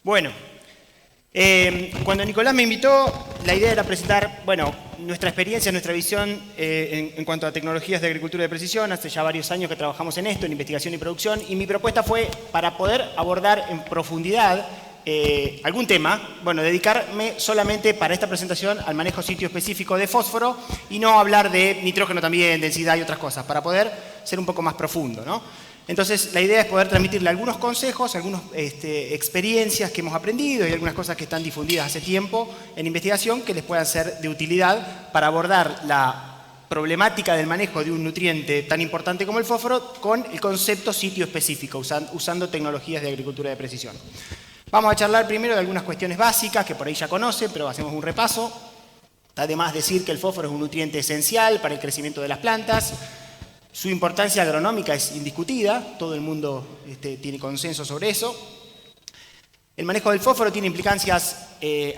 Bueno, cuando Nicolás me invitó, la idea era presentar, bueno, nuestra experiencia, nuestra visión en cuanto a tecnologías de agricultura de precisión. Hace ya varios años que trabajamos en esto, en investigación y producción, y mi propuesta fue, para poder abordar en profundidad algún tema, bueno, dedicarme solamente para esta presentación al manejo sitio específico de fósforo y no hablar de nitrógeno también, densidad y otras cosas, para poder ser un poco más profundo, ¿no? Entonces, la idea es poder transmitirle algunos consejos, algunas experiencias que hemos aprendido y algunas cosas que están difundidas hace tiempo en investigación que les puedan ser de utilidad para abordar la problemática del manejo de un nutriente tan importante como el fósforo con el concepto sitio específico, usando tecnologías de agricultura de precisión. Vamos a charlar primero de algunas cuestiones básicas que por ahí ya conocen, pero hacemos un repaso. Está de más decir que el fósforo es un nutriente esencial para el crecimiento de las plantas. Su importancia agronómica es indiscutida, todo el mundo tiene consenso sobre eso. El manejo del fósforo tiene implicancias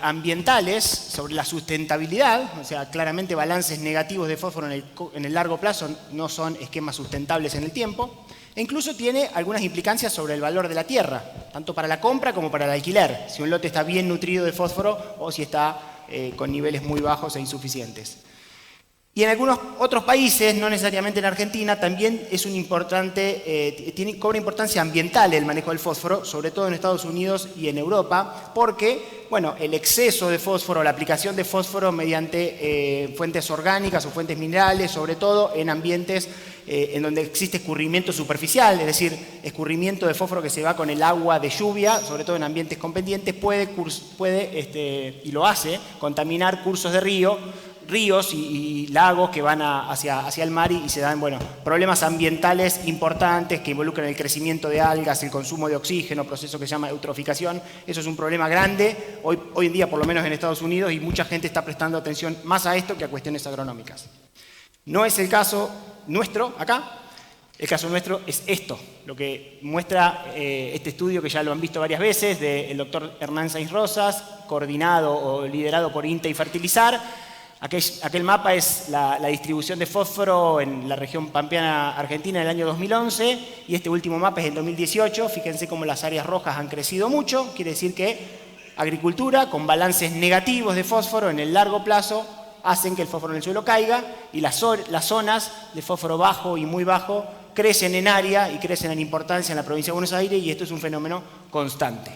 ambientales sobre la sustentabilidad, o sea, claramente balances negativos de fósforo en el largo plazo no son esquemas sustentables en el tiempo. E incluso tiene algunas implicancias sobre el valor de la tierra, tanto para la compra como para el alquiler, si un lote está bien nutrido de fósforo o si está con niveles muy bajos e insuficientes. Y en algunos otros países, no necesariamente en Argentina, también es cobra importancia ambiental el manejo del fósforo, sobre todo en Estados Unidos y en Europa, porque bueno, el exceso de fósforo, la aplicación de fósforo mediante fuentes orgánicas o fuentes minerales, sobre todo en ambientes en donde existe escurrimiento superficial, es decir, escurrimiento de fósforo que se va con el agua de lluvia, sobre todo en ambientes con pendientes, puede y lo hace, contaminar cursos de ríos y lagos que van hacia el mar y se dan problemas ambientales importantes que involucran el crecimiento de algas, el consumo de oxígeno, proceso que se llama eutroficación. Eso es un problema grande hoy en día, por lo menos en Estados Unidos, y mucha gente está prestando atención más a esto que a cuestiones agronómicas. No es el caso nuestro acá. El caso nuestro es esto, lo que muestra este estudio que ya lo han visto varias veces, del doctor Hernán Sainz Rosas, coordinado o liderado por INTA y Fertilizar. Aquel mapa es la distribución de fósforo en la región pampeana argentina en el año 2011 y este último mapa es en 2018. Fíjense cómo las áreas rojas han crecido mucho, quiere decir que agricultura con balances negativos de fósforo en el largo plazo hacen que el fósforo en el suelo caiga y las zonas de fósforo bajo y muy bajo crecen en área y crecen en importancia en la provincia de Buenos Aires y esto es un fenómeno constante.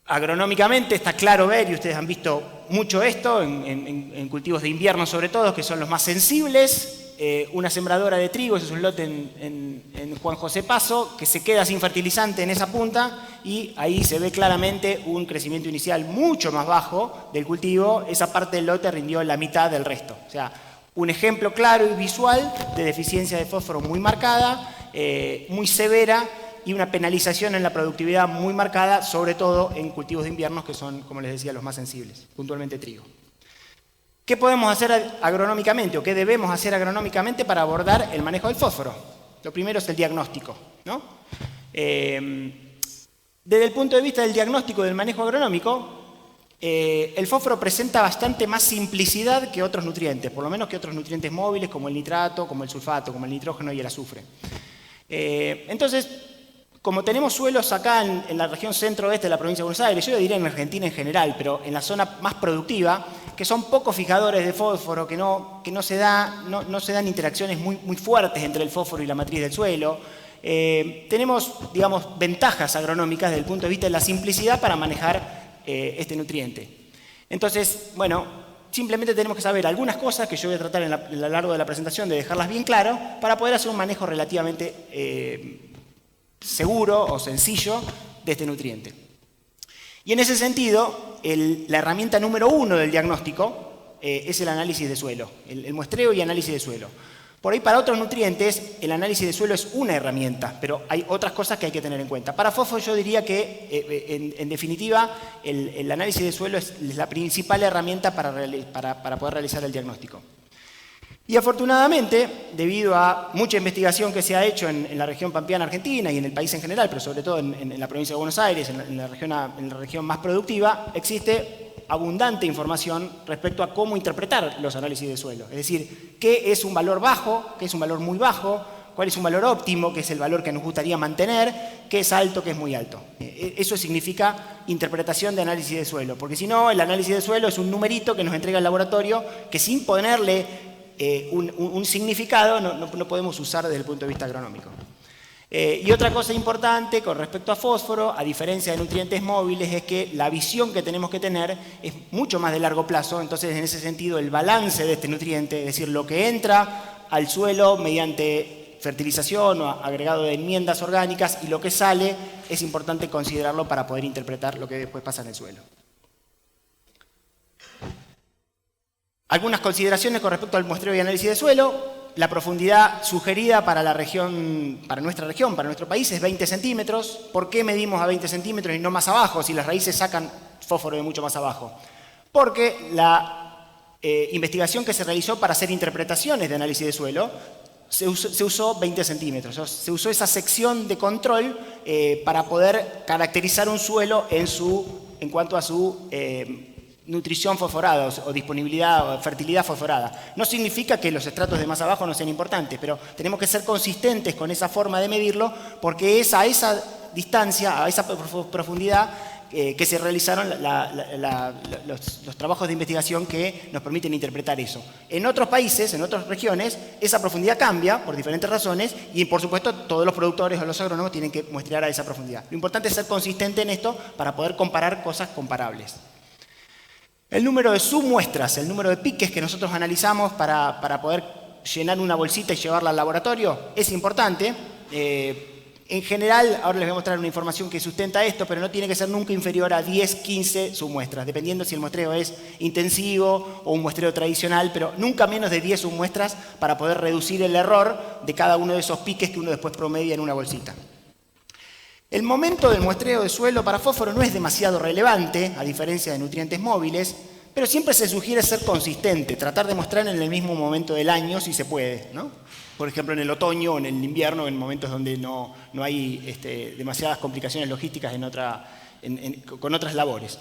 Agronómicamente está claro ver, y ustedes han visto mucho esto, en cultivos de invierno sobre todo, que son los más sensibles. Una sembradora de trigo, ese es un lote en Juan José Paso, que se queda sin fertilizante en esa punta y ahí se ve claramente un crecimiento inicial mucho más bajo del cultivo. Esa parte del lote rindió la mitad del resto. O sea, un ejemplo claro y visual de deficiencia de fósforo muy marcada, muy severa, y una penalización en la productividad muy marcada, sobre todo en cultivos de inviernos que son, como les decía, los más sensibles, puntualmente trigo. ¿Qué podemos hacer agronómicamente o qué debemos hacer agronómicamente para abordar el manejo del fósforo? Lo primero es el diagnóstico, ¿no? Desde el punto de vista del diagnóstico del manejo agronómico, el fósforo presenta bastante más simplicidad que otros nutrientes, por lo menos que otros nutrientes móviles como el nitrato, como el sulfato, como el nitrógeno y el azufre. Entonces, como tenemos suelos acá en la región centro-oeste de la provincia de Buenos Aires, yo diría en Argentina en general, pero en la zona más productiva, que son pocos fijadores de fósforo, que no se dan interacciones muy fuertes entre el fósforo y la matriz del suelo, tenemos, digamos, ventajas agronómicas desde el punto de vista de la simplicidad para manejar este nutriente. Entonces, bueno, simplemente tenemos que saber algunas cosas que yo voy a tratar a lo largo de la presentación de dejarlas bien claro para poder hacer un manejo relativamente seguro o sencillo de este nutriente. Y en ese sentido, la herramienta número 1 del diagnóstico es el análisis de suelo, el muestreo y análisis de suelo. Por ahí para otros nutrientes el análisis de suelo es una herramienta, pero hay otras cosas que hay que tener en cuenta. Para fósforo yo diría que en definitiva el análisis de suelo es la principal herramienta para poder realizar el diagnóstico. Y afortunadamente, debido a mucha investigación que se ha hecho en la región pampeana argentina y en el país en general, pero sobre todo en la provincia de Buenos Aires, en la región más productiva, existe abundante información respecto a cómo interpretar los análisis de suelo. Es decir, qué es un valor bajo, qué es un valor muy bajo, cuál es un valor óptimo, que es el valor que nos gustaría mantener, qué es alto, qué es muy alto. Eso significa interpretación de análisis de suelo, porque si no, el análisis de suelo es un numerito que nos entrega el laboratorio que sin ponerle un significado no podemos usar desde el punto de vista agronómico. Y otra cosa importante con respecto a fósforo, a diferencia de nutrientes móviles, es que la visión que tenemos que tener es mucho más de largo plazo. Entonces, en ese sentido, el balance de este nutriente, es decir, lo que entra al suelo mediante fertilización o agregado de enmiendas orgánicas y lo que sale, es importante considerarlo para poder interpretar lo que después pasa en el suelo. Algunas consideraciones con respecto al muestreo y análisis de suelo. La profundidad sugerida para la región, para nuestro país, es 20 centímetros. ¿Por qué medimos a 20 centímetros y no más abajo, si las raíces sacan fósforo de mucho más abajo? Porque la investigación que se realizó para hacer interpretaciones de análisis de suelo se usó 20 centímetros. Se usó esa sección de control para poder caracterizar un suelo en cuanto a su nutrición fosforada o disponibilidad o fertilidad fosforada. No significa que los estratos de más abajo no sean importantes, pero tenemos que ser consistentes con esa forma de medirlo porque es a esa distancia, a esa profundidad que se realizaron los trabajos de investigación que nos permiten interpretar eso. En otros países, en otras regiones, esa profundidad cambia por diferentes razones y, por supuesto, todos los productores o los agrónomos tienen que muestrear a esa profundidad. Lo importante es ser consistente en esto para poder comparar cosas comparables. El número de submuestras, el número de piques que nosotros analizamos para poder llenar una bolsita y llevarla al laboratorio es importante. En general, ahora les voy a mostrar una información que sustenta esto, pero no tiene que ser nunca inferior a 10, 15 submuestras, dependiendo si el muestreo es intensivo o un muestreo tradicional, pero nunca menos de 10 submuestras para poder reducir el error de cada uno de esos piques que uno después promedia en una bolsita. El momento del muestreo de suelo para fósforo no es demasiado relevante, a diferencia de nutrientes móviles, pero siempre se sugiere ser consistente, tratar de mostrar en el mismo momento del año si se puede, ¿no? Por ejemplo, en el otoño o en el invierno, en momentos donde no hay demasiadas complicaciones logísticas con otras labores.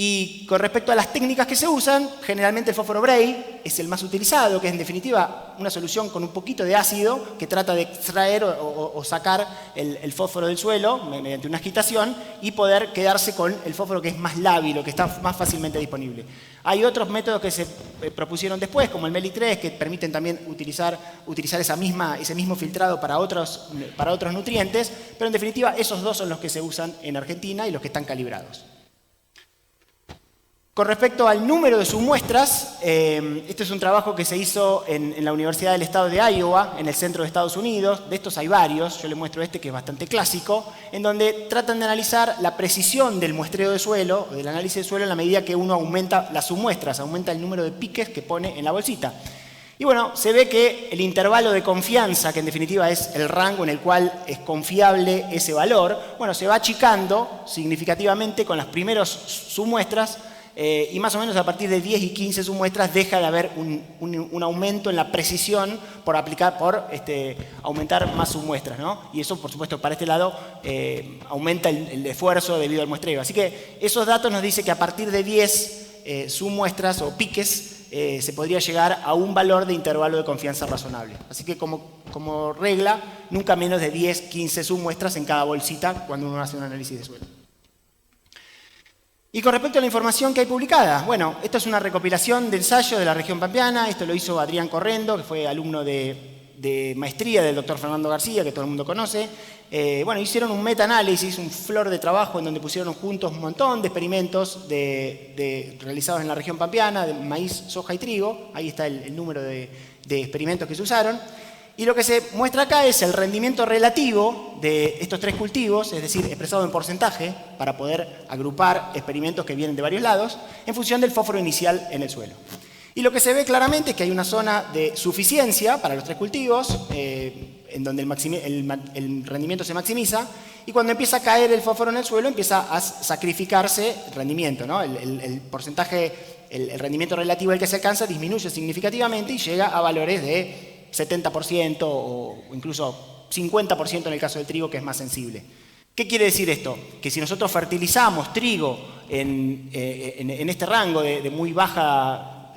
Y con respecto a las técnicas que se usan, generalmente el fósforo Bray es el más utilizado, que es en definitiva una solución con un poquito de ácido que trata de extraer o sacar el fósforo del suelo mediante una agitación y poder quedarse con el fósforo que es más lábil o que está más fácilmente disponible. Hay otros métodos que se propusieron después, como el MELI3, que permiten también utilizar ese mismo filtrado para otros nutrientes, pero en definitiva esos dos son los que se usan en Argentina y los que están calibrados. Con respecto al número de submuestras, este es un trabajo que se hizo en la Universidad del Estado de Iowa, en el centro de Estados Unidos. De estos hay varios, yo les muestro este que es bastante clásico, en donde tratan de analizar la precisión del muestreo de suelo, o del análisis de suelo, en la medida que uno aumenta las submuestras, aumenta el número de piques que pone en la bolsita. Y bueno, se ve que el intervalo de confianza, que en definitiva es el rango en el cual es confiable ese valor, bueno, se va achicando significativamente con las primeras submuestras. Y más o menos a partir de 10 y 15 submuestras deja de haber un aumento en la precisión por aumentar más submuestras, ¿no? Y eso, por supuesto, para este lado aumenta el esfuerzo debido al muestreo. Así que esos datos nos dicen que a partir de 10 submuestras o piques se podría llegar a un valor de intervalo de confianza razonable. Así que como regla, nunca menos de 10, 15 submuestras en cada bolsita cuando uno hace un análisis de suelo. Y con respecto a la información que hay publicada, bueno, esto es una recopilación de ensayos de la región pampeana. Esto lo hizo Adrián Correndo, que fue alumno de maestría del doctor Fernando García, que todo el mundo conoce. Bueno, hicieron un metaanálisis, un flor de trabajo en donde pusieron juntos un montón de experimentos realizados en la región pampeana, de maíz, soja y trigo. Ahí está el número de experimentos que se usaron. Y lo que se muestra acá es el rendimiento relativo de estos tres cultivos, es decir, expresado en porcentaje, para poder agrupar experimentos que vienen de varios lados, en función del fósforo inicial en el suelo. Y lo que se ve claramente es que hay una zona de suficiencia para los tres cultivos, en donde el rendimiento se maximiza, y cuando empieza a caer el fósforo en el suelo, empieza a sacrificarse el rendimiento, ¿no? El porcentaje, el rendimiento relativo al que se alcanza disminuye significativamente y llega a valores de 70% o incluso 50% en el caso del trigo, que es más sensible. ¿Qué quiere decir esto? Que si nosotros fertilizamos trigo en este rango de muy baja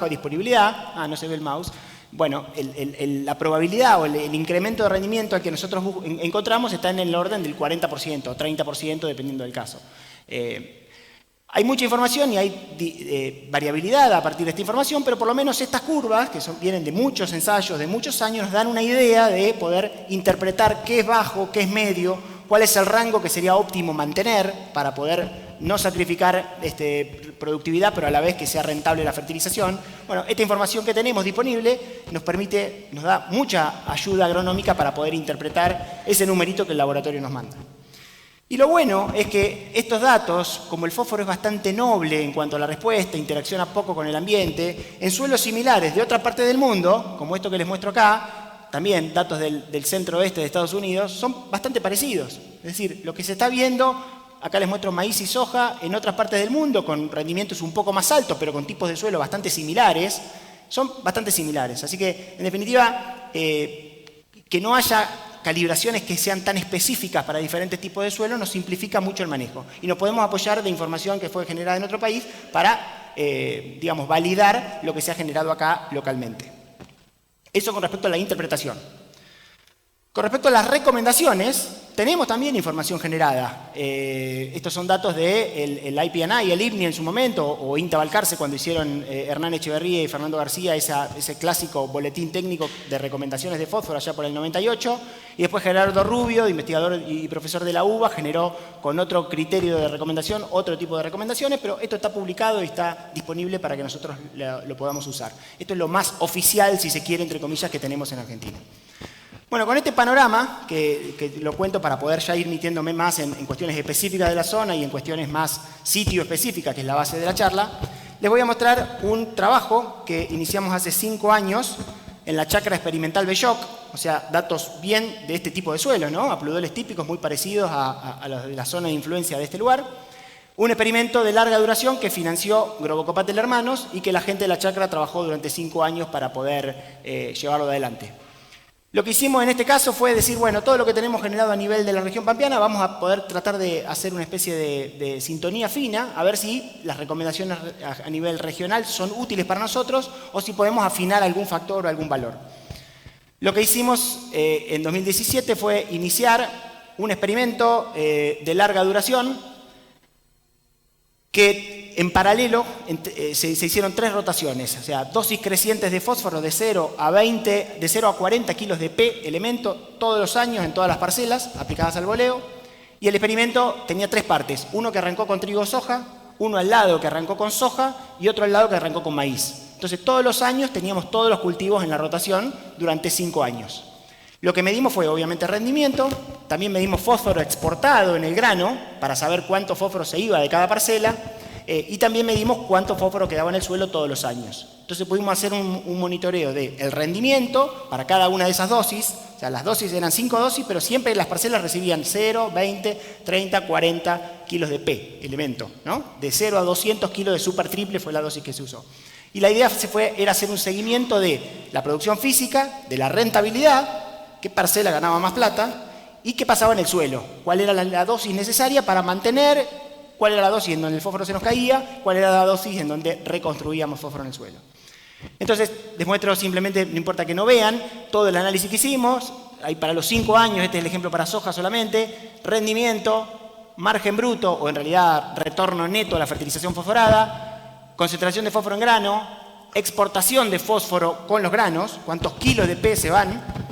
disponibilidad, no se ve el mouse, Bueno, la probabilidad o el incremento de rendimiento al que nosotros encontramos está en el orden del 40% o 30%, dependiendo del caso. Hay mucha información y hay variabilidad a partir de esta información, pero por lo menos estas curvas, que vienen de muchos ensayos, de muchos años, nos dan una idea de poder interpretar qué es bajo, qué es medio, cuál es el rango que sería óptimo mantener para poder no sacrificar productividad, pero a la vez que sea rentable la fertilización. Bueno, esta información que tenemos disponible nos da mucha ayuda agronómica para poder interpretar ese numerito que el laboratorio nos manda. Y lo bueno es que estos datos, como el fósforo es bastante noble en cuanto a la respuesta, interacciona poco con el ambiente, en suelos similares de otra parte del mundo, como esto que les muestro acá, también datos del centro-oeste de Estados Unidos, son bastante parecidos. Es decir, lo que se está viendo, acá les muestro maíz y soja en otras partes del mundo, con rendimientos un poco más altos, pero con tipos de suelo bastante similares, son bastante similares. Así que, en definitiva, que no haya calibraciones que sean tan específicas para diferentes tipos de suelo nos simplifica mucho el manejo. Y nos podemos apoyar de información que fue generada en otro país para, digamos, validar lo que se ha generado acá localmente. Eso con respecto a la interpretación. Con respecto a las recomendaciones, tenemos también información generada. Estos son datos del IPNI y el IPNI en su momento, o INTA Balcarce cuando hicieron Hernán Echeverría y Fernando García ese clásico boletín técnico de recomendaciones de fósforo allá por el 98. Y después Gerardo Rubio, investigador y profesor de la UBA, generó con otro criterio de recomendación, otro tipo de recomendaciones, pero esto está publicado y está disponible para que nosotros lo podamos usar. Esto es lo más oficial, si se quiere, entre comillas, que tenemos en Argentina. Bueno, con este panorama, que lo cuento para poder ya ir metiéndome más en cuestiones específicas de la zona y en cuestiones más sitio específicas, que es la base de la charla, les voy a mostrar un trabajo que iniciamos hace 5 años en la chacra experimental Belloc, o sea, datos bien de este tipo de suelo, ¿no? Apludoles típicos muy parecidos a los de la zona de influencia de este lugar. Un experimento de larga duración que financió Grobocopatel Hermanos y que la gente de la chacra trabajó durante 5 años para poder llevarlo adelante. Lo que hicimos en este caso fue decir, bueno, todo lo que tenemos generado a nivel de la región pampeana, vamos a poder tratar de hacer una especie de sintonía fina, a ver si las recomendaciones a nivel regional son útiles para nosotros o si podemos afinar algún factor o algún valor. Lo que hicimos en 2017 fue iniciar un experimento de larga duración que en paralelo se hicieron 3 rotaciones, o sea, dosis crecientes de fósforo de 0 a 40 kilos de P elemento todos los años en todas las parcelas aplicadas al boleo. Y el experimento tenía 3 partes, uno que arrancó con trigo o soja, uno al lado que arrancó con soja y otro al lado que arrancó con maíz. Entonces todos los años teníamos todos los cultivos en la rotación durante 5 años. Lo que medimos fue obviamente rendimiento, también medimos fósforo exportado en el grano para saber cuánto fósforo se iba de cada parcela y también medimos cuánto fósforo quedaba en el suelo todos los años. Entonces pudimos hacer un monitoreo del rendimiento para cada una de esas dosis, o sea, las dosis eran 5 dosis, pero siempre las parcelas recibían 0, 20, 30, 40 kilos de P, elemento, ¿no? De 0 a 200 kilos de super triple fue la dosis que se usó. Y la idea era hacer un seguimiento de la producción física, de la rentabilidad, qué parcela ganaba más plata y qué pasaba en el suelo, cuál era la dosis necesaria para mantener, cuál era la dosis en donde el fósforo se nos caía, cuál era la dosis en donde reconstruíamos fósforo en el suelo. Entonces, les muestro simplemente, no importa que no vean, todo el análisis que hicimos, ahí para los 5 años, este es el ejemplo para soja solamente, rendimiento, margen bruto, o en realidad retorno neto a la fertilización fosforada, concentración de fósforo en grano, exportación de fósforo con los granos, cuántos kilos de P se van,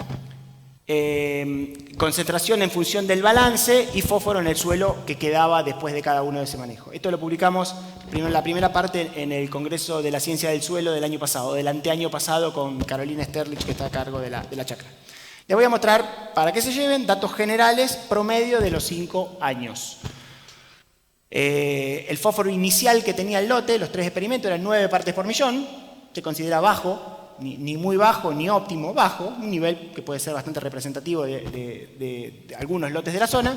concentración en función del balance y fósforo en el suelo que quedaba después de cada uno de ese manejo. Esto lo publicamos en la primera parte en el Congreso de la Ciencia del Suelo del año pasado, del anteaño pasado con Carolina Sterlich, que está a cargo de la chacra. Les voy a mostrar, para que se lleven, datos generales promedio de los 5 años. El fósforo inicial que tenía el lote, los 3 experimentos, eran 9 partes por millón, se considera bajo, ni muy bajo ni óptimo, bajo, un nivel que puede ser bastante representativo de algunos lotes de la zona.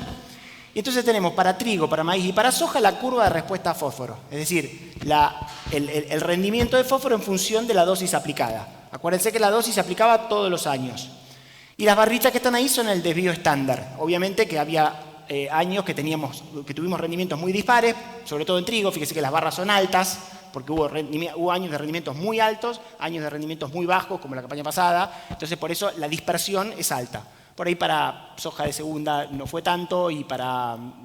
Y entonces tenemos para trigo, para maíz y para soja la curva de respuesta a fósforo, es decir, el rendimiento de fósforo en función de la dosis aplicada. Acuérdense que la dosis se aplicaba todos los años. Y las barritas que están ahí son el desvío estándar. Obviamente que había años que tuvimos rendimientos muy dispares, sobre todo en trigo, fíjese que las barras son altas, porque hubo años de rendimientos muy altos, años de rendimientos muy bajos, como la campaña pasada, entonces por eso la dispersión es alta. Por ahí para soja de segunda no fue tanto, y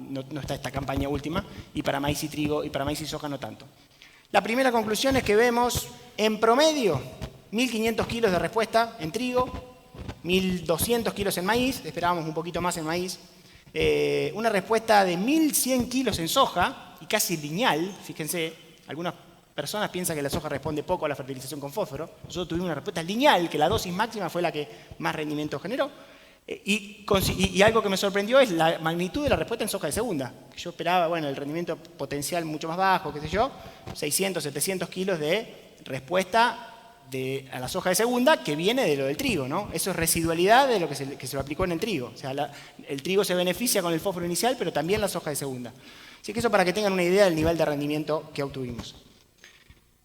no está esta campaña última, y para maíz y trigo, y para maíz y soja no tanto. La primera conclusión es que vemos, en promedio, 1.500 kilos de respuesta en trigo, 1.200 kilos en maíz, esperábamos un poquito más en maíz, una respuesta de 1.100 kilos en soja, y casi lineal, fíjense, algunas personas piensan que la soja responde poco a la fertilización con fósforo. Nosotros tuvimos una respuesta lineal, que la dosis máxima fue la que más rendimiento generó. Y algo que me sorprendió es la magnitud de la respuesta en soja de segunda. Yo esperaba, bueno, el rendimiento potencial mucho más bajo, qué sé yo, 600, 700 kilos de respuesta a la soja de segunda, que viene de lo del trigo, ¿no? Eso es residualidad de lo que se lo aplicó en el trigo. O sea, el trigo se beneficia con el fósforo inicial, pero también la soja de segunda. Así que eso para que tengan una idea del nivel de rendimiento que obtuvimos.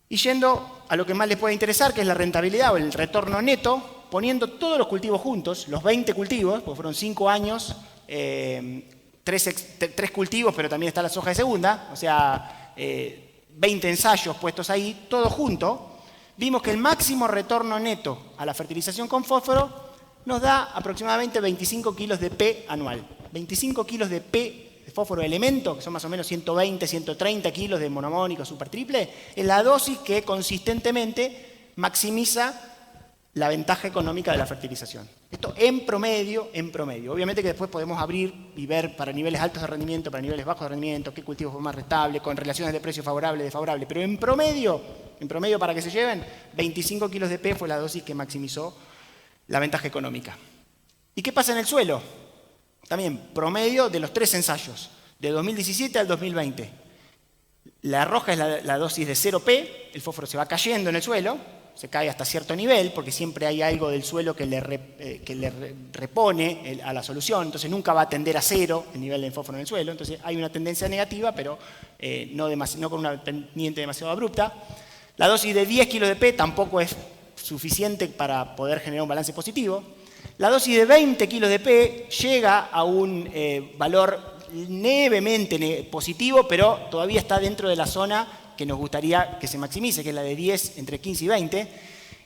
Y yendo a lo que más les puede interesar, que es la rentabilidad o el retorno neto, poniendo todos los cultivos juntos, los 20 cultivos, porque fueron 5 años, 3 cultivos, pero también está la soja de segunda, o sea, 20 ensayos puestos ahí, todo junto, vimos que el máximo retorno neto a la fertilización con fósforo nos da aproximadamente 25 kilos de P anual. 25 kilos de P de fósforo elemento, que son más o menos 120, 130 kilos de monomónico super triple, es la dosis que consistentemente maximiza la ventaja económica de la fertilización. Esto en promedio, en promedio. Obviamente que después podemos abrir y ver para niveles altos de rendimiento, para niveles bajos de rendimiento, qué cultivo fue más rentable, con relaciones de precio favorable, desfavorable. Pero en promedio para que se lleven, 25 kilos de P fue la dosis que maximizó la ventaja económica. ¿Y qué pasa en el suelo? También promedio de los 3 ensayos, de 2017 al 2020. La roja es la dosis de 0P, el fósforo se va cayendo en el suelo, se cae hasta cierto nivel, porque siempre hay algo del suelo que le repone a la solución, entonces nunca va a tender a 0 el nivel de fósforo en el suelo, entonces hay una tendencia negativa, pero no con una pendiente demasiado abrupta. La dosis de 10 kilos de P tampoco es suficiente para poder generar un balance positivo. La dosis de 20 kilos de P llega a un valor levemente positivo, pero todavía está dentro de la zona que nos gustaría que se maximice, que es la de 10, entre 15 y 20.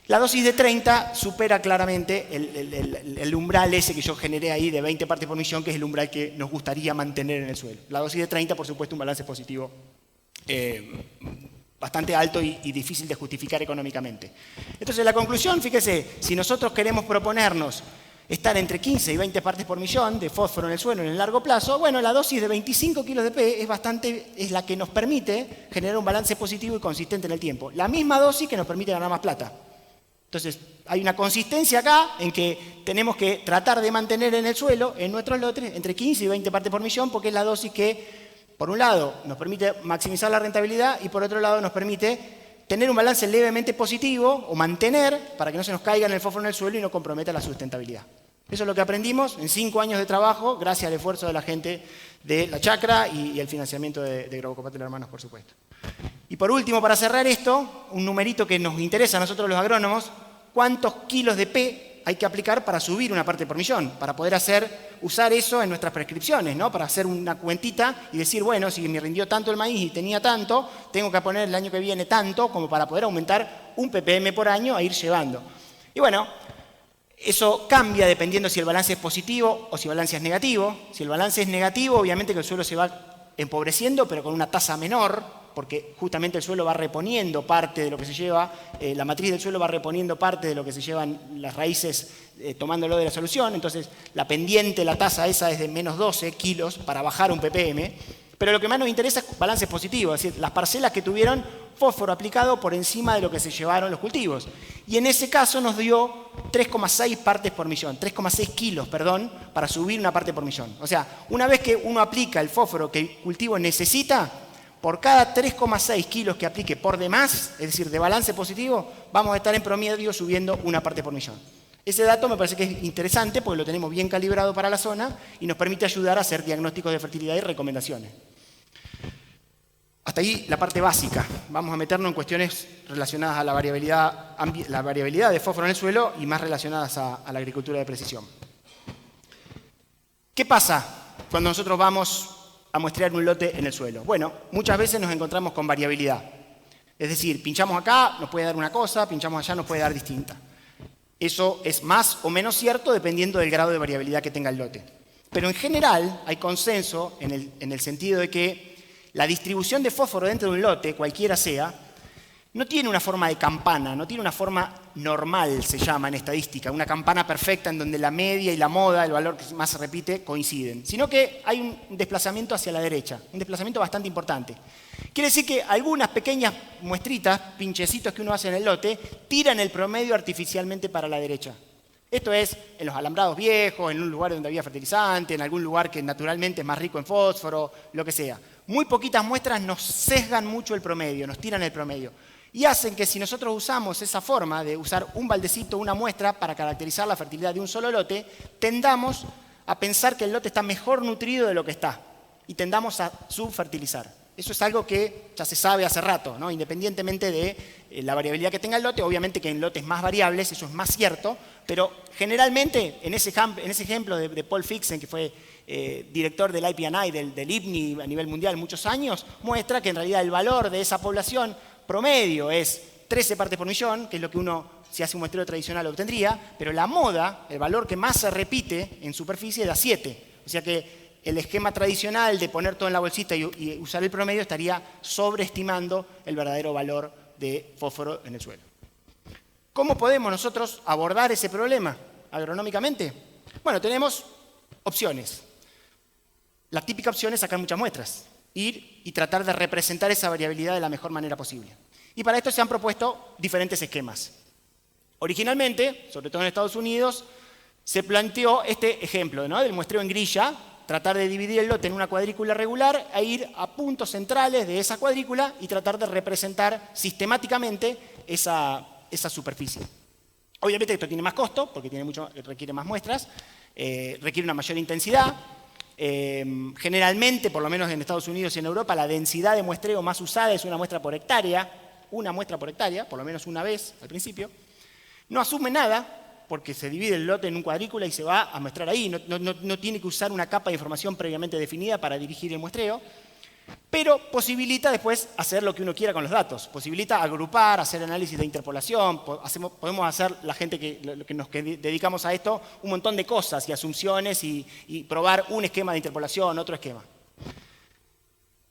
La dosis de 30 supera claramente el umbral ese que yo generé ahí de 20 partes por millón, que es el umbral que nos gustaría mantener en el suelo. La dosis de 30, por supuesto, un balance positivo bastante alto y difícil de justificar económicamente. Entonces, la conclusión, fíjese, si nosotros queremos proponernos estar entre 15 y 20 partes por millón de fósforo en el suelo en el largo plazo, bueno, la dosis de 25 kilos de P es la que nos permite generar un balance positivo y consistente en el tiempo. La misma dosis que nos permite ganar más plata. Entonces, hay una consistencia acá en que tenemos que tratar de mantener en el suelo, en nuestros lotes, entre 15 y 20 partes por millón, porque es la dosis que, por un lado, nos permite maximizar la rentabilidad y por otro lado nos permite tener un balance levemente positivo o mantener para que no se nos caiga en el fósforo en el suelo y no comprometa la sustentabilidad. Eso es lo que aprendimos en 5 años de trabajo, gracias al esfuerzo de la gente de la chacra y el financiamiento de Grobocopatel Hermanos, por supuesto. Y por último, para cerrar esto, un numerito que nos interesa a nosotros los agrónomos: ¿cuántos kilos de P hay que aplicar para subir una parte por millón? Para poder usar eso en nuestras prescripciones, ¿no? Para hacer una cuentita y decir, bueno, si me rindió tanto el maíz y tenía tanto, tengo que poner el año que viene tanto, como para poder aumentar un ppm por año a ir llevando. Y bueno, eso cambia dependiendo si el balance es positivo o si el balance es negativo. Si el balance es negativo, obviamente que el suelo se va empobreciendo, pero con una tasa menor, porque justamente el suelo va reponiendo parte de lo que se lleva, la matriz del suelo va reponiendo parte de lo que se llevan las raíces tomándolo de la solución. Entonces, la pendiente, la tasa esa es de menos 12 kilos para bajar un ppm. Pero lo que más nos interesa es balances positivos, es decir, las parcelas que tuvieron fósforo aplicado por encima de lo que se llevaron los cultivos. Y en ese caso nos dio 3,6 partes por millón, 3,6 kilos, perdón, para subir una parte por millón. O sea, una vez que uno aplica el fósforo que el cultivo necesita, por cada 3,6 kilos que aplique por demás, es decir, de balance positivo, vamos a estar en promedio subiendo una parte por millón. Ese dato me parece que es interesante porque lo tenemos bien calibrado para la zona y nos permite ayudar a hacer diagnósticos de fertilidad y recomendaciones. Hasta ahí la parte básica. Vamos a meternos en cuestiones relacionadas a la variabilidad de fósforo en el suelo y más relacionadas a la agricultura de precisión. ¿Qué pasa cuando nosotros vamos a muestrear un lote en el suelo? Bueno, muchas veces nos encontramos con variabilidad. Es decir, pinchamos acá, nos puede dar una cosa, pinchamos allá, nos puede dar distinta. Eso es más o menos cierto dependiendo del grado de variabilidad que tenga el lote. Pero en general hay consenso en el sentido de que la distribución de fósforo dentro de un lote, cualquiera sea, no tiene una forma de campana, no tiene una forma normal, se llama en estadística, una campana perfecta en donde la media y la moda, el valor que más se repite, coinciden, sino que hay un desplazamiento hacia la derecha, un desplazamiento bastante importante. Quiere decir que algunas pequeñas muestritas, pinchecitos que uno hace en el lote, tiran el promedio artificialmente para la derecha. Esto es en los alambrados viejos, en un lugar donde había fertilizante, en algún lugar que naturalmente es más rico en fósforo, lo que sea. Muy poquitas muestras nos sesgan mucho el promedio, nos tiran el promedio. Y hacen que si nosotros usamos esa forma de usar un baldecito, una muestra, para caracterizar la fertilidad de un solo lote, tendamos a pensar que el lote está mejor nutrido de lo que está y tendamos a subfertilizar. Eso es algo que ya se sabe hace rato, ¿no? Independientemente de la variabilidad que tenga el lote, obviamente que en lotes más variables eso es más cierto, pero generalmente en ese ejemplo de Paul Fixen, que fue director del IPNI, del IPNI a nivel mundial muchos años, muestra que en realidad el valor de esa población promedio es 13 partes por millón, que es lo que uno, si hace un muestreo tradicional, obtendría, pero la moda, el valor que más se repite en superficie, da 7. O sea que el esquema tradicional de poner todo en la bolsita y usar el promedio estaría sobreestimando el verdadero valor de fósforo en el suelo. ¿Cómo podemos nosotros abordar ese problema agronómicamente? Bueno, tenemos opciones. La típica opción es sacar muchas muestras, ir y tratar de representar esa variabilidad de la mejor manera posible. Y para esto se han propuesto diferentes esquemas. Originalmente, sobre todo en Estados Unidos, se planteó este ejemplo, ¿no?, del muestreo en grilla, tratar de dividir el lote en una cuadrícula regular e ir a puntos centrales de esa cuadrícula y tratar de representar sistemáticamente esa superficie. Obviamente esto tiene más costo, porque requiere más muestras, requiere una mayor intensidad. Generalmente, por lo menos en Estados Unidos y en Europa, la densidad de muestreo más usada es una muestra por hectárea, por lo menos una vez al principio. No asume nada, porque se divide el lote en un cuadrícula y se va a muestrar ahí. No tiene que usar una capa de información previamente definida para dirigir el muestreo, pero posibilita después hacer lo que uno quiera con los datos. Posibilita agrupar, hacer análisis de interpolación, podemos hacer, la gente que dedicamos a esto, un montón de cosas y asunciones y probar un esquema de interpolación, otro esquema.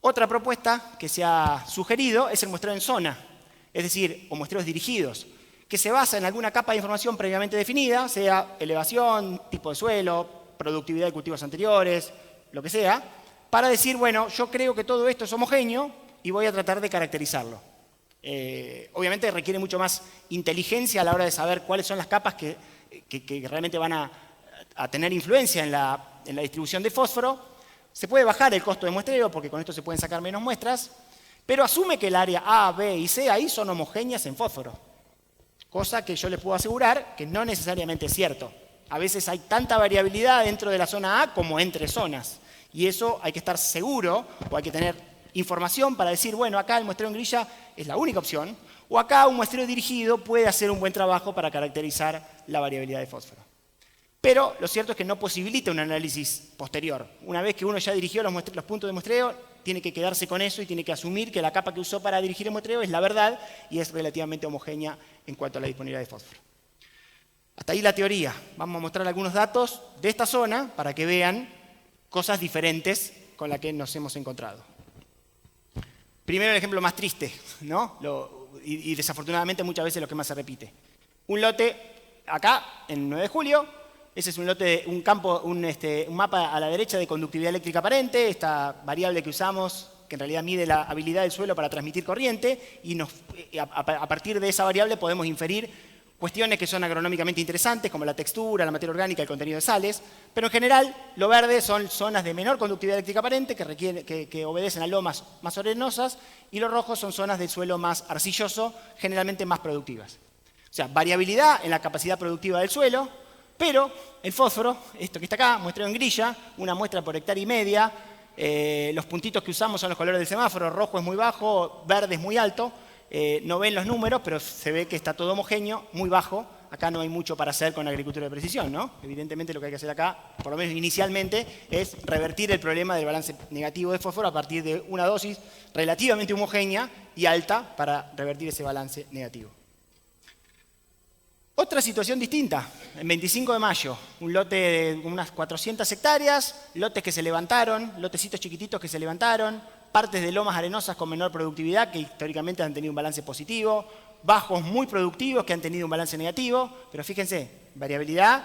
Otra propuesta que se ha sugerido es el muestreo en zona, es decir, o muestreos dirigidos, que se basa en alguna capa de información previamente definida, sea elevación, tipo de suelo, productividad de cultivos anteriores, lo que sea, para decir, bueno, yo creo que todo esto es homogéneo y voy a tratar de caracterizarlo. Obviamente requiere mucho más inteligencia a la hora de saber cuáles son las capas que realmente van a tener influencia en la distribución de fósforo. Se puede bajar el costo de muestreo porque con esto se pueden sacar menos muestras, pero asume que el área A, B y C ahí son homogéneas en fósforo. Cosa que yo les puedo asegurar que no necesariamente es cierto. A veces hay tanta variabilidad dentro de la zona A como entre zonas. Y eso hay que estar seguro o hay que tener información para decir, bueno, acá el muestreo en grilla es la única opción, o acá un muestreo dirigido puede hacer un buen trabajo para caracterizar la variabilidad de fósforo. Pero lo cierto es que no posibilita un análisis posterior. Una vez que uno ya dirigió los puntos de muestreo, tiene que quedarse con eso y tiene que asumir que la capa que usó para dirigir el muestreo es la verdad y es relativamente homogénea en cuanto a la disponibilidad de fósforo. Hasta ahí la teoría. Vamos a mostrar algunos datos de esta zona para que vean cosas diferentes con las que nos hemos encontrado. Primero el ejemplo más triste, ¿no? Y desafortunadamente muchas veces lo que más se repite. Un lote acá, en 9 de julio, ese es un lote, un mapa a la derecha de conductividad eléctrica aparente, esta variable que usamos, que en realidad mide la habilidad del suelo para transmitir corriente, y a partir de esa variable podemos inferir cuestiones que son agronómicamente interesantes, como la textura, la materia orgánica, el contenido de sales, pero en general lo verde son zonas de menor conductividad eléctrica aparente, que obedecen a lomas más arenosas, y lo rojo son zonas del suelo más arcilloso, generalmente más productivas. O sea, variabilidad en la capacidad productiva del suelo, pero el fósforo, esto que está acá, muestreo en grilla, una muestra por hectárea y media, los puntitos que usamos son los colores del semáforo, rojo es muy bajo, verde es muy alto, no ven los números, pero se ve que está todo homogéneo, muy bajo, acá no hay mucho para hacer con la agricultura de precisión, ¿no? Evidentemente lo que hay que hacer acá, por lo menos inicialmente, es revertir el problema del balance negativo de fósforo a partir de una dosis relativamente homogénea y alta para revertir ese balance negativo. Otra situación distinta, el 25 de mayo, un lote de unas 400 hectáreas, lotes que se levantaron, lotecitos chiquititos que se levantaron, partes de lomas arenosas con menor productividad que históricamente han tenido un balance positivo, bajos muy productivos que han tenido un balance negativo, pero fíjense, variabilidad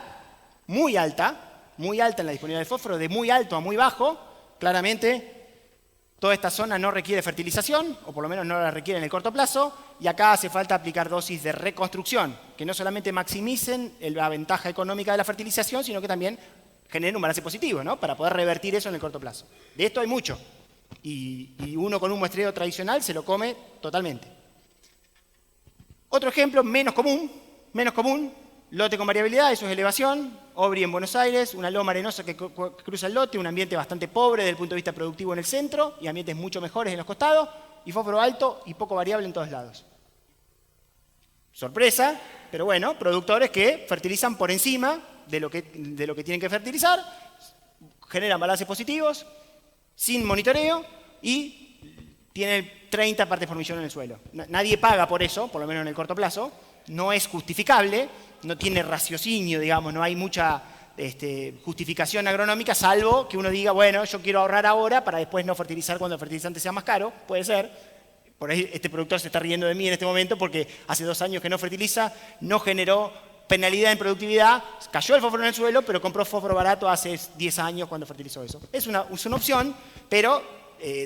muy alta en la disponibilidad de fósforo, de muy alto a muy bajo, claramente toda esta zona no requiere fertilización, o por lo menos no la requiere en el corto plazo, y acá hace falta aplicar dosis de reconstrucción, que no solamente maximicen la ventaja económica de la fertilización, sino que también generen un balance positivo, ¿no? Para poder revertir eso en el corto plazo. De esto hay mucho, y uno con un muestreo tradicional se lo come totalmente. Otro ejemplo menos común, lote con variabilidad, eso es elevación, Obri en Buenos Aires, una loma arenosa que cruza el lote, un ambiente bastante pobre desde el punto de vista productivo en el centro y ambientes mucho mejores en los costados, y fósforo alto y poco variable en todos lados. Sorpresa, pero bueno, productores que fertilizan por encima de lo que tienen que fertilizar, generan balances positivos, sin monitoreo y tienen 30 partes por millón en el suelo. Nadie paga por eso, por lo menos en el corto plazo, no es justificable, no tiene raciocinio, digamos, no hay mucha justificación agronómica, salvo que uno diga, bueno, yo quiero ahorrar ahora para después no fertilizar cuando el fertilizante sea más caro, puede ser. Por ahí este productor se está riendo de mí en este momento porque hace 2 años que no fertiliza, no generó penalidad en productividad, cayó el fósforo en el suelo, pero compró fósforo barato hace 10 años cuando fertilizó eso. Es una opción, pero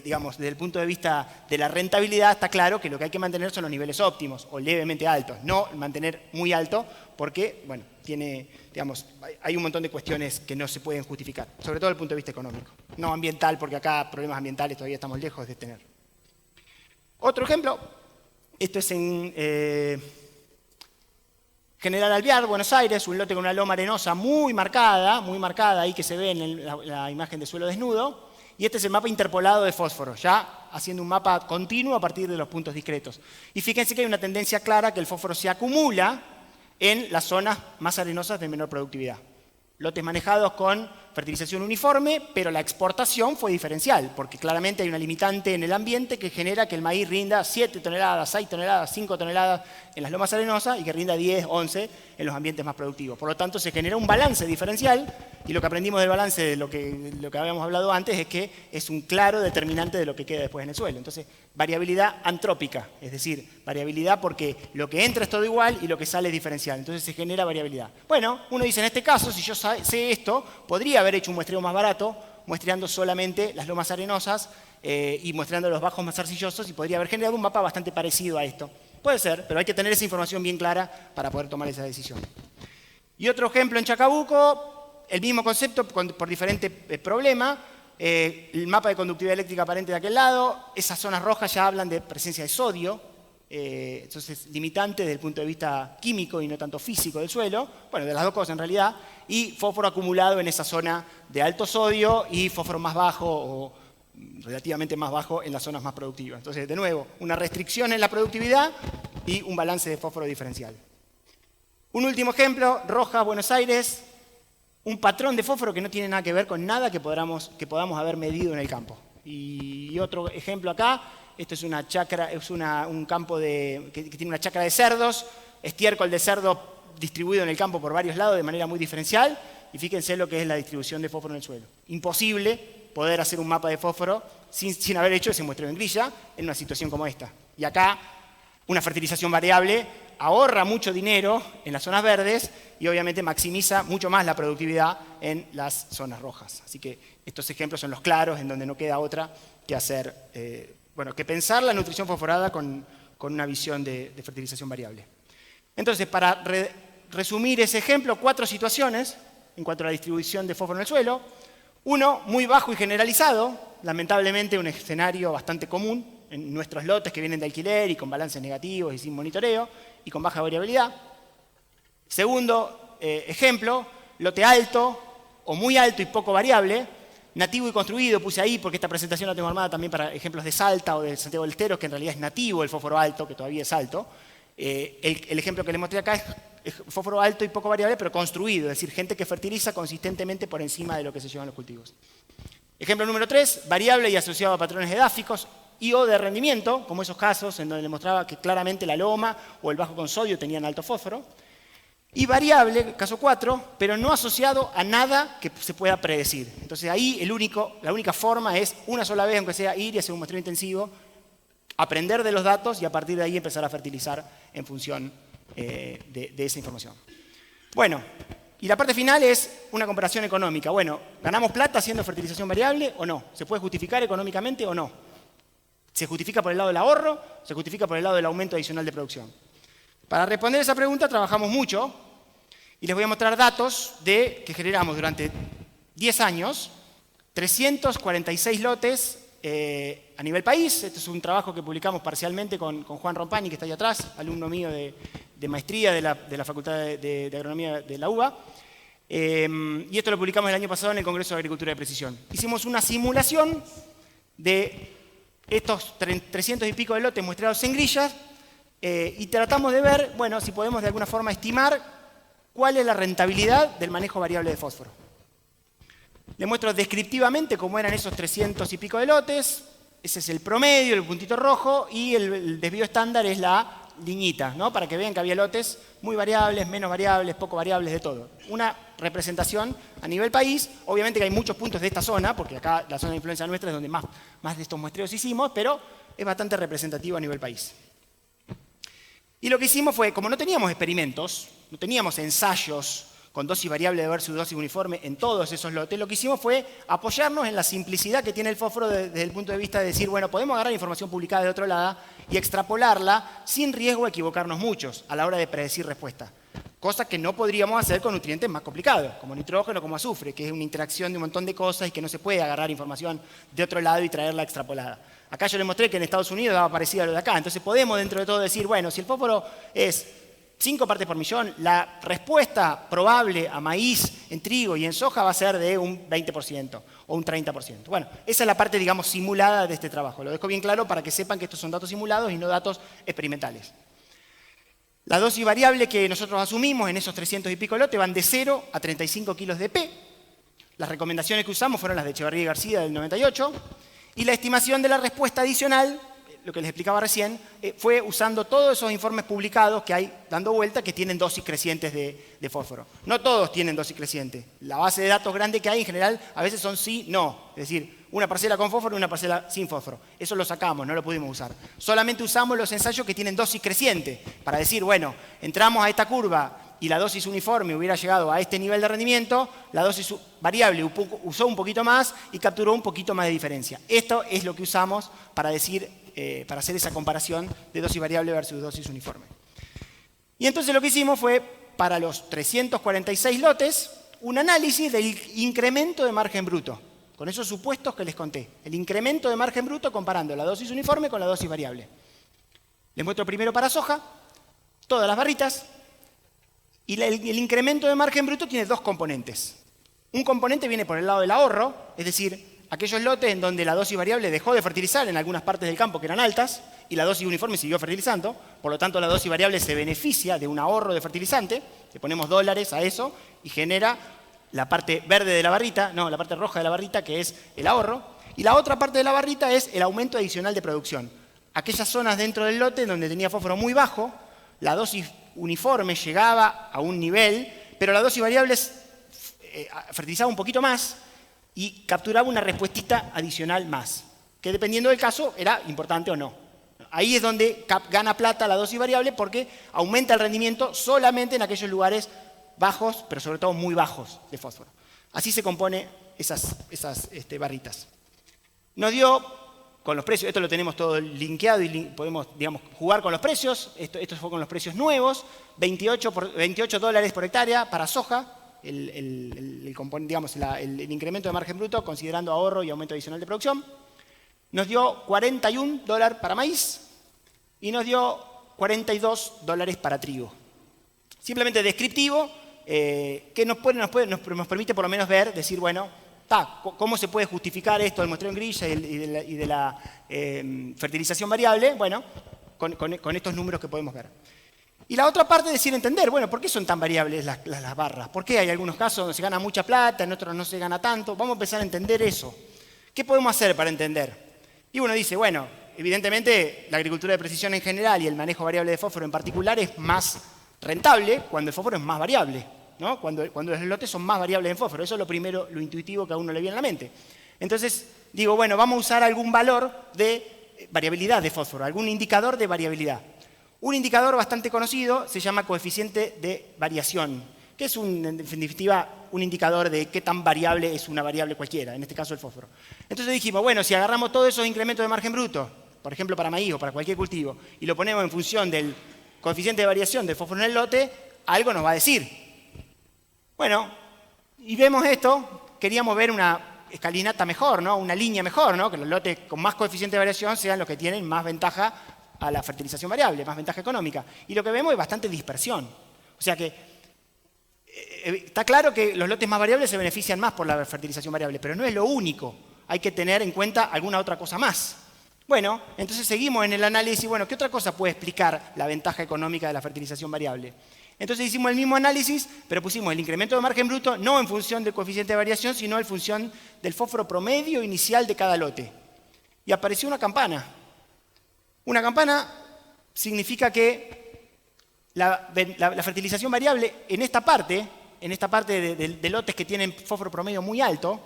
digamos, desde el punto de vista de la rentabilidad está claro que lo que hay que mantener son los niveles óptimos o levemente altos, no mantener muy alto porque, bueno, hay un montón de cuestiones que no se pueden justificar, sobre todo desde el punto de vista económico, no ambiental, porque acá problemas ambientales todavía estamos lejos de tener. Otro ejemplo, esto es en General Alvear, Buenos Aires, un lote con una loma arenosa muy marcada ahí que se ve en la imagen de suelo desnudo. Y este es el mapa interpolado de fósforo, ya haciendo un mapa continuo a partir de los puntos discretos. Y fíjense que hay una tendencia clara que el fósforo se acumula en las zonas más arenosas de menor productividad. Lotes manejados con fertilización uniforme, pero la exportación fue diferencial, porque claramente hay una limitante en el ambiente que genera que el maíz rinda 7 toneladas, 6 toneladas, 5 toneladas en las lomas arenosas y que rinda 10, 11 en los ambientes más productivos. Por lo tanto, se genera un balance diferencial y lo que aprendimos del balance de lo que habíamos hablado antes es que es un claro determinante de lo que queda después en el suelo. Entonces, variabilidad antrópica, es decir, variabilidad porque lo que entra es todo igual y lo que sale es diferencial. Entonces, se genera variabilidad. Bueno, uno dice, en este caso, si yo sé esto, podría haber hecho un muestreo más barato, muestreando solamente las lomas arenosas y muestreando los bajos más arcillosos y podría haber generado un mapa bastante parecido a esto. Puede ser, pero hay que tener esa información bien clara para poder tomar esa decisión. Y otro ejemplo en Chacabuco, el mismo concepto por diferente problema, el mapa de conductividad eléctrica aparente de aquel lado, esas zonas rojas ya hablan de presencia de sodio, entonces limitante desde el punto de vista químico y no tanto físico del suelo, bueno, de las dos cosas en realidad, y fósforo acumulado en esa zona de alto sodio y fósforo más bajo o relativamente más bajo en las zonas más productivas. Entonces, de nuevo, una restricción en la productividad y un balance de fósforo diferencial. Un último ejemplo, Rojas, Buenos Aires, un patrón de fósforo que no tiene nada que ver con nada que podamos haber medido en el campo. Y otro ejemplo acá, esto es una chacra, es un campo que tiene una chacra de cerdos, estiércol de cerdo distribuido en el campo por varios lados de manera muy diferencial, y fíjense lo que es la distribución de fósforo en el suelo. Imposible poder hacer un mapa de fósforo sin haber hecho ese muestreo en grilla en una situación como esta. Y acá, una fertilización variable ahorra mucho dinero en las zonas verdes y obviamente maximiza mucho más la productividad en las zonas rojas. Así que estos ejemplos son los claros en donde no queda otra que hacer, que pensar la nutrición fosforada con una visión de fertilización variable. Entonces, para resumir ese ejemplo, 4 situaciones en cuanto a la distribución de fósforo en el suelo. Uno, muy bajo y generalizado, lamentablemente un escenario bastante común en nuestros lotes que vienen de alquiler y con balances negativos y sin monitoreo y con baja variabilidad. Segundo ejemplo, lote alto o muy alto y poco variable, nativo y construido, puse ahí porque esta presentación la tengo armada también para ejemplos de Salta o de Santiago del Estero, que en realidad es nativo el fósforo alto, que todavía es alto. El ejemplo que les mostré acá es fósforo alto y poco variable, pero construido, es decir, gente que fertiliza consistentemente por encima de lo que se llevan los cultivos. Ejemplo número 3, variable y asociado a patrones edáficos y o de rendimiento, como esos casos en donde le mostraba que claramente la loma o el bajo con sodio tenían alto fósforo. Y variable, caso 4, pero no asociado a nada que se pueda predecir. Entonces ahí la única forma es una sola vez, aunque sea ir y hacer un muestreo intensivo, aprender de los datos y a partir de ahí empezar a fertilizar en función de esa información. Bueno, y la parte final es una comparación económica. Bueno, ¿ganamos plata haciendo fertilización variable o no? ¿Se puede justificar económicamente o no? ¿Se justifica por el lado del ahorro? ¿Se justifica por el lado del aumento adicional de producción? Para responder esa pregunta trabajamos mucho y les voy a mostrar datos que generamos durante 10 años, 346 lotes a nivel país. Este es un trabajo que publicamos parcialmente con Juan Rompani, que está ahí atrás, alumno mío de maestría de la Facultad de Agronomía de la UBA. Y esto lo publicamos el año pasado en el Congreso de Agricultura de Precisión. Hicimos una simulación de estos 300 y pico de lotes muestreados en grillas y tratamos de ver, bueno, si podemos de alguna forma estimar cuál es la rentabilidad del manejo variable de fósforo. Les muestro descriptivamente cómo eran esos 300 y pico de lotes. Ese es el promedio, el puntito rojo, y el desvío estándar es la liñita, ¿no? Para que vean que había lotes muy variables, menos variables, poco variables, de todo. Una representación a nivel país. Obviamente que hay muchos puntos de esta zona, porque acá la zona de influencia nuestra es donde más de estos muestreos hicimos, pero es bastante representativo a nivel país. Y lo que hicimos fue, como no teníamos experimentos, no teníamos ensayos con dosis variable versus dosis uniforme en todos esos lotes, lo que hicimos fue apoyarnos en la simplicidad que tiene el fósforo desde el punto de vista de decir, bueno, podemos agarrar información publicada de otro lado y extrapolarla sin riesgo de equivocarnos muchos a la hora de predecir respuesta. Cosa que no podríamos hacer con nutrientes más complicados, como nitrógeno, como azufre, que es una interacción de un montón de cosas y que no se puede agarrar información de otro lado y traerla extrapolada. Acá yo les mostré que en Estados Unidos daba parecido a lo de acá, entonces podemos dentro de todo decir, bueno, si el fósforo es 5 partes por millón, la respuesta probable a maíz, en trigo y en soja va a ser de un 20% o un 30%. Bueno, esa es la parte, digamos, simulada de este trabajo. Lo dejo bien claro para que sepan que estos son datos simulados y no datos experimentales. La dosis variable que nosotros asumimos en esos 300 y pico lotes van de 0 a 35 kilos de P. Las recomendaciones que usamos fueron las de Echevarría y García del 98. Y la estimación de la respuesta adicional, lo que les explicaba recién, fue usando todos esos informes publicados que hay dando vuelta que tienen dosis crecientes de fósforo. No todos tienen dosis creciente. La base de datos grande que hay en general a veces son sí, no. Es decir, una parcela con fósforo y una parcela sin fósforo. Eso lo sacamos, no lo pudimos usar. Solamente usamos los ensayos que tienen dosis creciente para decir, bueno, entramos a esta curva y la dosis uniforme hubiera llegado a este nivel de rendimiento, la dosis variable usó un poquito más y capturó un poquito más de diferencia. Esto es lo que usamos para decir, para hacer esa comparación de dosis variable versus dosis uniforme. Y entonces lo que hicimos fue, para los 346 lotes, un análisis del incremento de margen bruto, con esos supuestos que les conté. El incremento de margen bruto comparando la dosis uniforme con la dosis variable. Les muestro primero para soja, todas las barritas. Y el incremento de margen bruto tiene dos componentes. Un componente viene por el lado del ahorro, es decir, aquellos lotes en donde la dosis variable dejó de fertilizar en algunas partes del campo que eran altas y la dosis uniforme siguió fertilizando, por lo tanto la dosis variable se beneficia de un ahorro de fertilizante, le ponemos dólares a eso y genera la parte verde de la barrita, no, la parte roja de la barrita, que es el ahorro, y la otra parte de la barrita es el aumento adicional de producción. Aquellas zonas dentro del lote donde tenía fósforo muy bajo, la dosis uniforme llegaba a un nivel, pero la dosis variable fertilizaba un poquito más y capturaba una respuestita adicional más, que dependiendo del caso era importante o no. Ahí es donde gana plata la dosis variable porque aumenta el rendimiento solamente en aquellos lugares bajos, pero sobre todo muy bajos de fósforo. Así se compone esas barritas. Nos dio con los precios, esto lo tenemos todo linkeado y podemos, digamos, jugar con los precios. Esto fue con los precios nuevos, 28 dólares por hectárea para soja, el incremento de margen bruto considerando ahorro y aumento adicional de producción. Nos dio 41 dólares para maíz y nos dio 42 dólares para trigo. Simplemente descriptivo, que nos permite por lo menos ver, decir, bueno, ¿cómo se puede justificar esto del muestreo en grilla y de la fertilización variable? Bueno, con estos números que podemos ver. Y la otra parte es decir, entender, bueno, ¿por qué son tan variables las barras? ¿Por qué hay algunos casos donde se gana mucha plata, en otros no se gana tanto? Vamos a empezar a entender eso. ¿Qué podemos hacer para entender? Y uno dice, bueno, evidentemente la agricultura de precisión en general y el manejo variable de fósforo en particular es más rentable cuando el fósforo es más variable, ¿no? Cuando los lotes son más variables en fósforo. Eso es lo primero, lo intuitivo que a uno le viene a la mente. Entonces digo, bueno, vamos a usar algún valor de variabilidad de fósforo, algún indicador de variabilidad. Un indicador bastante conocido se llama coeficiente de variación, que es, en definitiva, un indicador de qué tan variable es una variable cualquiera, en este caso el fósforo. Entonces dijimos, bueno, si agarramos todos esos incrementos de margen bruto, por ejemplo para maíz o para cualquier cultivo, y lo ponemos en función del coeficiente de variación del fósforo en el lote, algo nos va a decir. Bueno, y vemos esto, queríamos ver una escalinata mejor, ¿no? Una línea mejor, ¿no? Que los lotes con más coeficiente de variación sean los que tienen más ventaja a la fertilización variable, más ventaja económica. Y lo que vemos es bastante dispersión. O sea que está claro que los lotes más variables se benefician más por la fertilización variable, pero no es lo único. Hay que tener en cuenta alguna otra cosa más. Bueno, entonces seguimos en el análisis. Bueno, ¿qué otra cosa puede explicar la ventaja económica de la fertilización variable? Entonces hicimos el mismo análisis, pero pusimos el incremento de margen bruto no en función del coeficiente de variación, sino en función del fósforo promedio inicial de cada lote. Y apareció una campana. Una campana significa que la fertilización variable en esta parte de lotes que tienen fósforo promedio muy alto,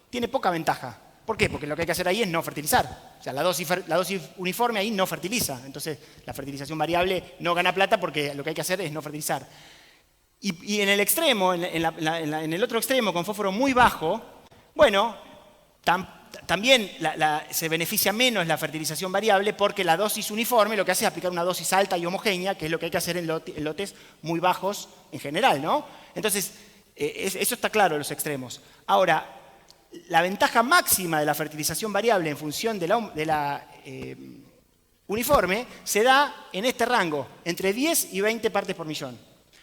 tiene poca ventaja. ¿Por qué? Porque lo que hay que hacer ahí es no fertilizar. O sea, la dosis uniforme ahí no fertiliza. Entonces, la fertilización variable no gana plata porque lo que hay que hacer es no fertilizar. Y en el extremo, en el otro extremo, con fósforo muy bajo, bueno, también se beneficia menos la fertilización variable porque la dosis uniforme lo que hace es aplicar una dosis alta y homogénea, que es lo que hay que hacer en lotes muy bajos en general, ¿no? Entonces, eso está claro en los extremos. Ahora, la ventaja máxima de la fertilización variable en función de la uniforme se da en este rango, entre 10 y 20 partes por millón.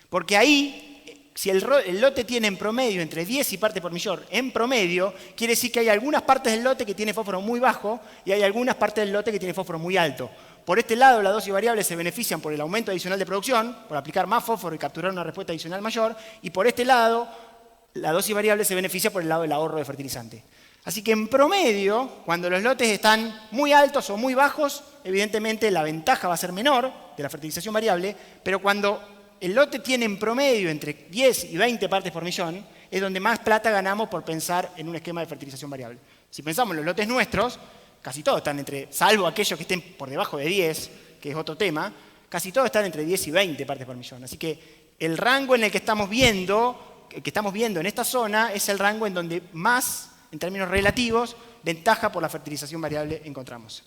Porque ahí, si el lote tiene en promedio entre 10 y partes por millón, en promedio, quiere decir que hay algunas partes del lote que tiene fósforo muy bajo y hay algunas partes del lote que tiene fósforo muy alto. Por este lado, las dosis variables se benefician por el aumento adicional de producción, por aplicar más fósforo y capturar una respuesta adicional mayor, y por este lado, la dosis variable se beneficia por el lado del ahorro de fertilizante. Así que en promedio, cuando los lotes están muy altos o muy bajos, evidentemente la ventaja va a ser menor de la fertilización variable, pero cuando el lote tiene en promedio entre 10 y 20 partes por millón, es donde más plata ganamos por pensar en un esquema de fertilización variable. Si pensamos en los lotes nuestros, casi todos están salvo aquellos que estén por debajo de 10, que es otro tema, casi todos están entre 10 y 20 partes por millón. Así que el rango en el que estamos viendo en esta zona es el rango en donde más, en términos relativos, ventaja por la fertilización variable encontramos.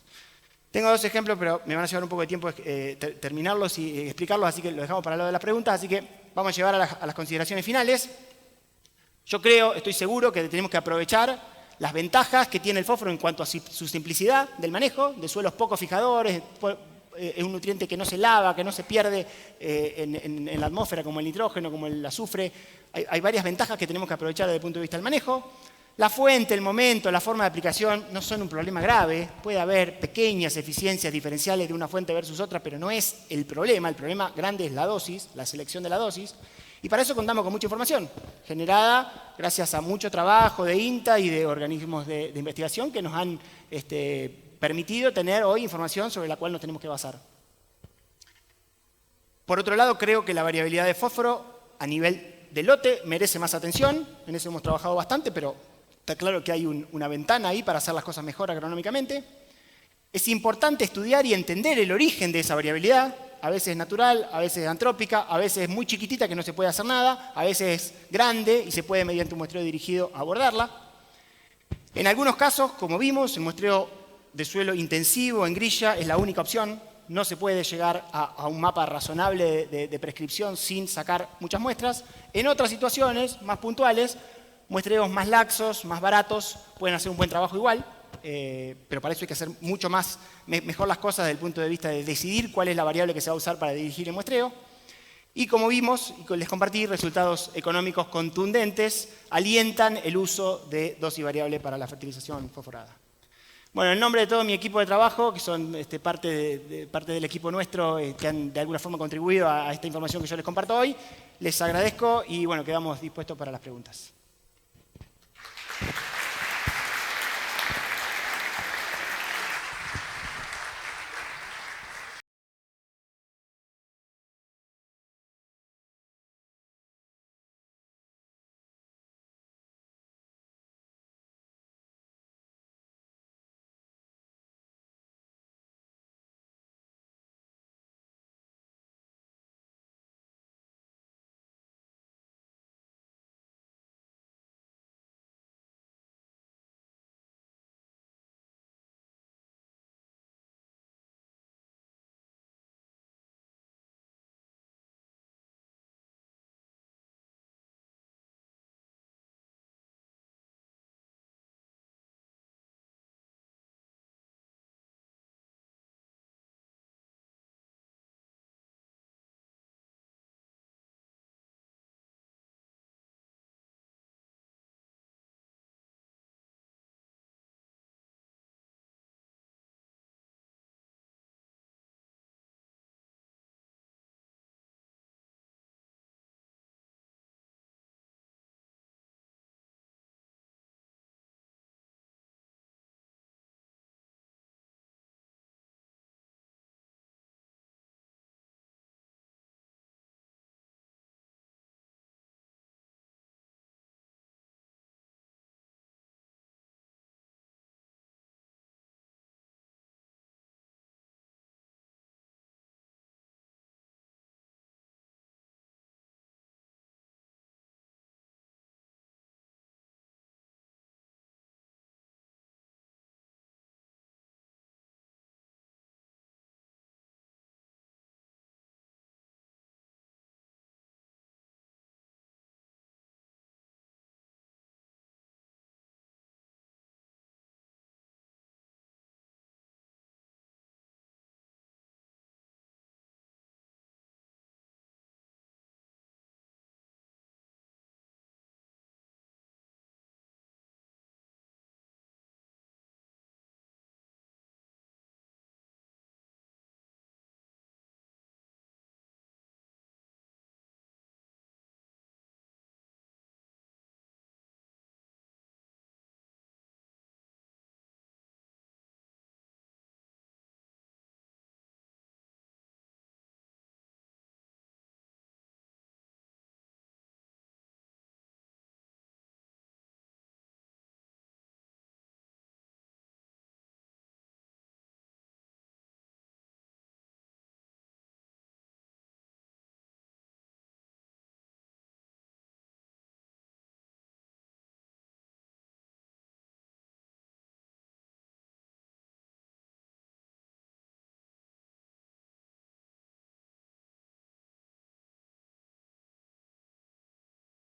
Tengo dos ejemplos, pero me van a llevar un poco de tiempo terminarlos y explicarlos, así que lo dejamos para el lado de las preguntas. Así que vamos a llevar a las consideraciones finales. Yo estoy seguro que tenemos que aprovechar las ventajas que tiene el fósforo en cuanto a su simplicidad del manejo, de suelos poco fijadores, es un nutriente que no se lava, que no se pierde en la atmósfera, como el nitrógeno, como el azufre. Hay varias ventajas que tenemos que aprovechar desde el punto de vista del manejo. La fuente, el momento, la forma de aplicación no son un problema grave. Puede haber pequeñas eficiencias diferenciales de una fuente versus otra, pero no es el problema. El problema grande es la dosis, la selección de la dosis. Y para eso contamos con mucha información, generada gracias a mucho trabajo de INTA y de organismos de investigación que nos han permitido tener hoy información sobre la cual nos tenemos que basar. Por otro lado, creo que la variabilidad de fósforo a nivel de lote merece más atención. En eso hemos trabajado bastante, pero está claro que hay una ventana ahí para hacer las cosas mejor agronómicamente. Es importante estudiar y entender el origen de esa variabilidad. A veces es natural, a veces es antrópica, a veces es muy chiquitita que no se puede hacer nada, a veces es grande y se puede mediante un muestreo dirigido abordarla. En algunos casos, como vimos, el muestreo de suelo intensivo en grilla es la única opción. No se puede llegar a un mapa razonable de prescripción sin sacar muchas muestras. En otras situaciones más puntuales, muestreos más laxos, más baratos, pueden hacer un buen trabajo igual, pero para eso hay que hacer mucho mejor las cosas desde el punto de vista de decidir cuál es la variable que se va a usar para dirigir el muestreo. Y como vimos, y les compartí, resultados económicos contundentes alientan el uso de dosis variable para la fertilización fosforada. Bueno, en nombre de todo mi equipo de trabajo, que son parte del equipo nuestro, que han de alguna forma contribuido a esta información que yo les comparto hoy, les agradezco y bueno, quedamos dispuestos para las preguntas.